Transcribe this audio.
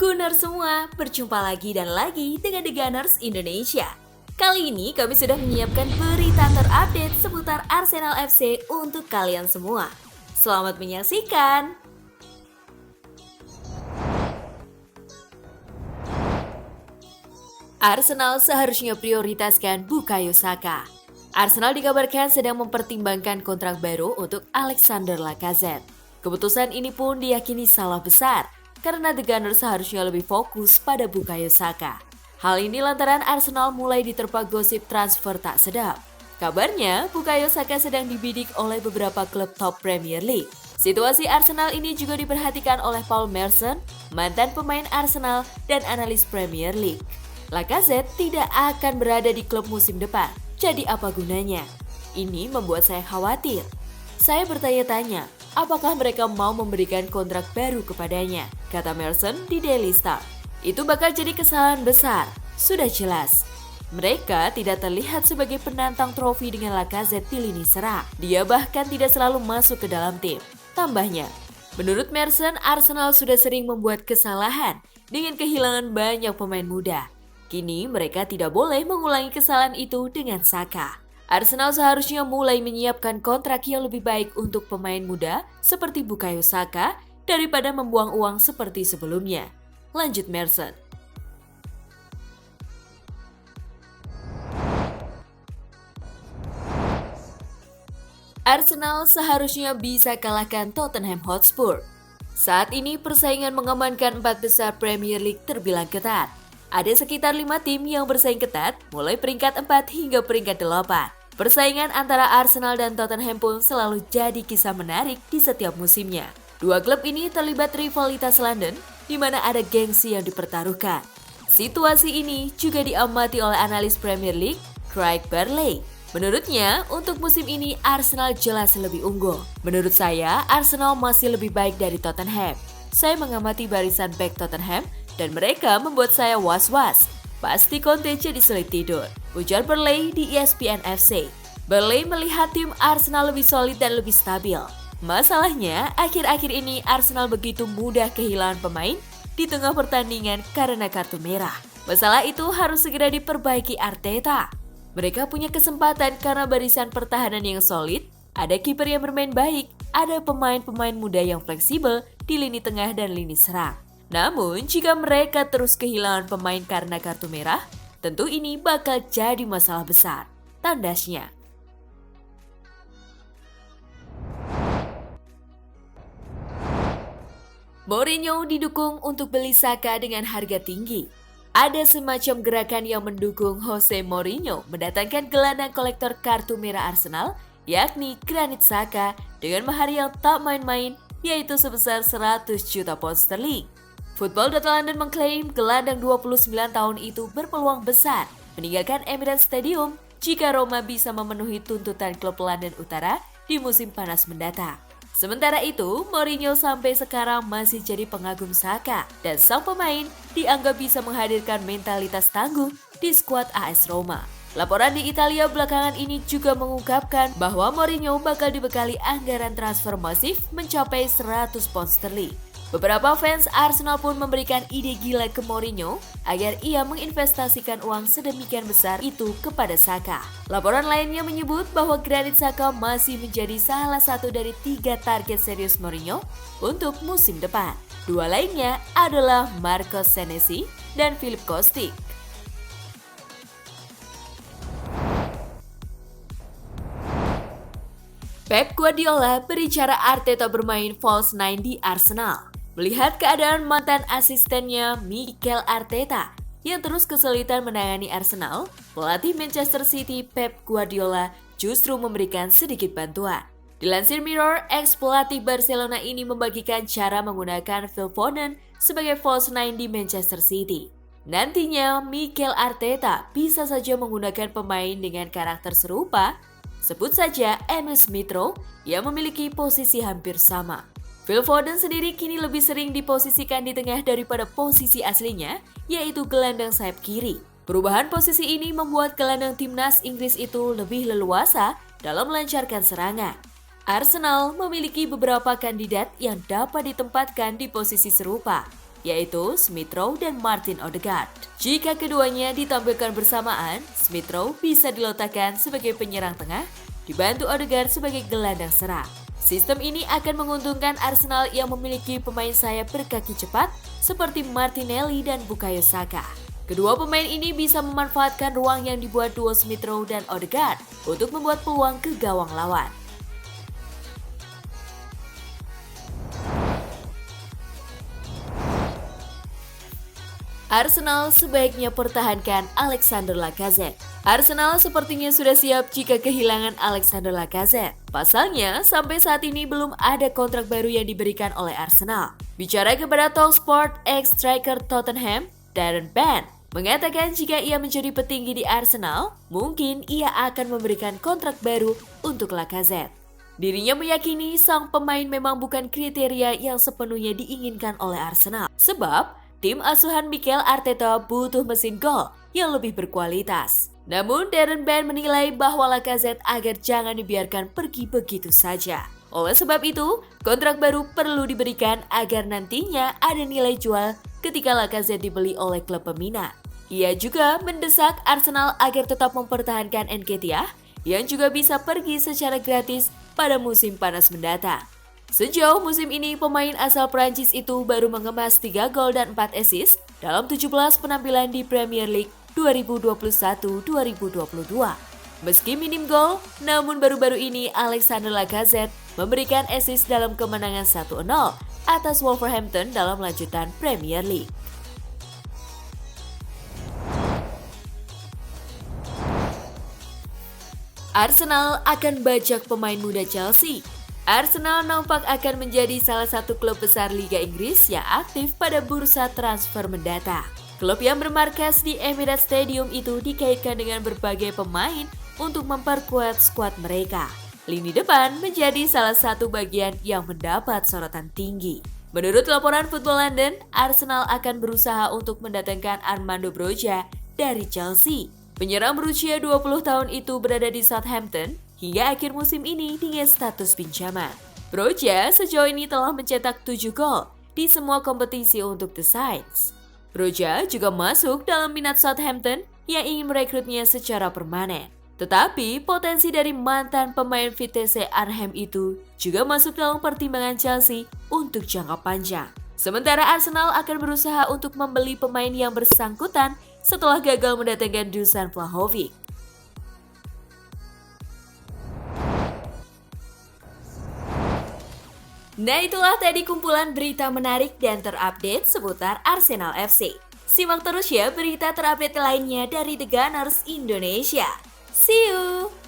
Gunners semua, berjumpa lagi dan lagi dengan The Gunners Indonesia. Kali ini kami sudah menyiapkan berita terupdate seputar Arsenal FC untuk kalian semua. Selamat menyaksikan! Arsenal seharusnya prioritaskan Bukayo Saka. Arsenal dikabarkan sedang mempertimbangkan kontrak baru untuk Alexander Lacazette. Keputusan ini pun diyakini salah besar, karena The Gunners seharusnya lebih fokus pada Bukayo Saka. Hal ini lantaran Arsenal mulai diterpa gosip transfer tak sedap. Kabarnya, Bukayo Saka sedang dibidik oleh beberapa klub top Premier League. Situasi Arsenal ini juga diperhatikan oleh Paul Merson, mantan pemain Arsenal dan analis Premier League. Lacazette tidak akan berada di klub musim depan, jadi apa gunanya? Ini membuat saya khawatir. Saya bertanya-tanya, apakah mereka mau memberikan kontrak baru kepadanya? Kata Merson di Daily Star. Itu bakal jadi kesalahan besar, sudah jelas. Mereka tidak terlihat sebagai penantang trofi dengan Lacazette di lini serang. Dia bahkan tidak selalu masuk ke dalam tim. Tambahnya, menurut Merson, Arsenal sudah sering membuat kesalahan dengan kehilangan banyak pemain muda. Kini mereka tidak boleh mengulangi kesalahan itu dengan Saka. Arsenal seharusnya mulai menyiapkan kontrak yang lebih baik untuk pemain muda seperti Bukayo Saka daripada membuang uang seperti sebelumnya. Lanjut Merson. Arsenal seharusnya bisa kalahkan Tottenham Hotspur. Saat ini persaingan mengamankan 4 besar Premier League terbilang ketat. Ada sekitar 5 tim yang bersaing ketat, mulai peringkat 4 hingga peringkat 8. Persaingan antara Arsenal dan Tottenham pun selalu jadi kisah menarik di setiap musimnya. Dua klub ini terlibat rivalitas London, di mana ada gengsi yang dipertaruhkan. Situasi ini juga diamati oleh analis Premier League, Craig Burley. Menurutnya, untuk musim ini Arsenal jelas lebih unggul. Menurut saya, Arsenal masih lebih baik dari Tottenham. Saya mengamati barisan bek Tottenham, dan mereka membuat saya was-was. Pasti Conte jadi sulit tidur, ujar Burley di ESPN FC. Burley melihat tim Arsenal lebih solid dan lebih stabil. Masalahnya, akhir-akhir ini Arsenal begitu mudah kehilangan pemain di tengah pertandingan karena kartu merah. Masalah itu harus segera diperbaiki Arteta. Mereka punya kesempatan karena barisan pertahanan yang solid, ada kiper yang bermain baik, ada pemain-pemain muda yang fleksibel di lini tengah dan lini serang. Namun, jika mereka terus kehilangan pemain karena kartu merah, tentu ini bakal jadi masalah besar, tandasnya. Mourinho didukung untuk beli Saka dengan harga tinggi. Ada semacam gerakan yang mendukung Jose Mourinho mendatangkan gelandang kolektor kartu merah Arsenal, yakni Granit Xhaka, dengan mahar yang tak main-main, yaitu sebesar 100 juta pound sterling. Football.London mengklaim gelandang 29 tahun itu berpeluang besar meninggalkan Emirates Stadium jika Roma bisa memenuhi tuntutan klub London Utara di musim panas mendatang. Sementara itu, Mourinho sampai sekarang masih jadi pengagum Saka dan sang pemain dianggap bisa menghadirkan mentalitas tangguh di skuad AS Roma. Laporan di Italia belakangan ini juga mengungkapkan bahwa Mourinho bakal dibekali anggaran transfer masif mencapai 100 pound sterling. Beberapa fans Arsenal pun memberikan ide gila ke Mourinho agar ia menginvestasikan uang sedemikian besar itu kepada Saka. Laporan lainnya menyebut bahwa Granit Xhaka masih menjadi salah satu dari 3 target serius Mourinho untuk musim depan. 2 lainnya adalah Marcos Senesi dan Philip Kostic. Pep Guardiola berbicara Arteta bermain false nine di Arsenal. Melihat keadaan mantan asistennya Mikel Arteta yang terus kesulitan menangani Arsenal, pelatih Manchester City Pep Guardiola justru memberikan sedikit bantuan. Dilansir Mirror, ex-pelatih Barcelona ini membagikan cara menggunakan Phil Foden sebagai false nine di Manchester City. Nantinya, Mikel Arteta bisa saja menggunakan pemain dengan karakter serupa, sebut saja Emil Smith-Rowe yang memiliki posisi hampir sama. Phil Foden sendiri kini lebih sering diposisikan di tengah daripada posisi aslinya, yaitu gelandang sayap kiri. Perubahan posisi ini membuat gelandang timnas Inggris itu lebih leluasa dalam melancarkan serangan. Arsenal memiliki beberapa kandidat yang dapat ditempatkan di posisi serupa. yaitu Smith Rowe dan Martin Odegaard. Jika keduanya ditampilkan bersamaan, Smith Rowe bisa diletakkan sebagai penyerang tengah, dibantu Odegaard sebagai gelandang serang. Sistem ini akan menguntungkan Arsenal yang memiliki pemain sayap berkaki cepat seperti Martinelli dan Bukayo Saka. Kedua pemain ini bisa memanfaatkan ruang yang dibuat duo Smith Rowe dan Odegaard untuk membuat peluang ke gawang lawan. Arsenal sebaiknya pertahankan Alexander Lacazette. Arsenal sepertinya sudah siap jika kehilangan Alexander Lacazette. Pasalnya, sampai saat ini belum ada kontrak baru yang diberikan oleh Arsenal. Bicara kepada Talksport, ex-striker Tottenham, Darren Bent, mengatakan jika ia menjadi petinggi di Arsenal, mungkin ia akan memberikan kontrak baru untuk Lacazette. Dirinya meyakini sang pemain memang bukan kriteria yang sepenuhnya diinginkan oleh Arsenal. Sebab, tim asuhan Mikel Arteta butuh mesin gol yang lebih berkualitas. Namun Darren Bent menilai bahwa Lacazette agar jangan dibiarkan pergi begitu saja. Oleh sebab itu, kontrak baru perlu diberikan agar nantinya ada nilai jual ketika Lacazette dibeli oleh klub peminat. Ia juga mendesak Arsenal agar tetap mempertahankan Nketiah yang juga bisa pergi secara gratis pada musim panas mendatang. Sejauh musim ini, pemain asal Prancis itu baru mengemas 3 gol dan 4 assist dalam 17 penampilan di Premier League 2021-2022. Meski minim gol, namun baru-baru ini Alexander Lacazette memberikan assist dalam kemenangan 1-0 atas Wolverhampton dalam lanjutan Premier League. Arsenal akan bajak pemain muda Chelsea. Arsenal nampak akan menjadi salah satu klub besar Liga Inggris yang aktif pada bursa transfer mendatang. Klub yang bermarkas di Emirates Stadium itu dikaitkan dengan berbagai pemain untuk memperkuat skuad mereka. Lini depan menjadi salah satu bagian yang mendapat sorotan tinggi. Menurut laporan Football London, Arsenal akan berusaha untuk mendatangkan Armando Broja dari Chelsea. Penyerang berusia 20 tahun itu berada di Southampton hingga akhir musim ini dengan status pinjaman. Broja sejauh ini telah mencetak 7 gol di semua kompetisi untuk The Saints. Broja juga masuk dalam minat Southampton yang ingin merekrutnya secara permanen. Tetapi potensi dari mantan pemain Vitesse Arnhem itu juga masuk dalam pertimbangan Chelsea untuk jangka panjang. Sementara Arsenal akan berusaha untuk membeli pemain yang bersangkutan setelah gagal mendatangkan Dusan Vlahovic. Nah, itulah tadi kumpulan berita menarik dan terupdate seputar Arsenal FC. Simak terus ya berita terupdate lainnya dari The Gunners Indonesia. See you!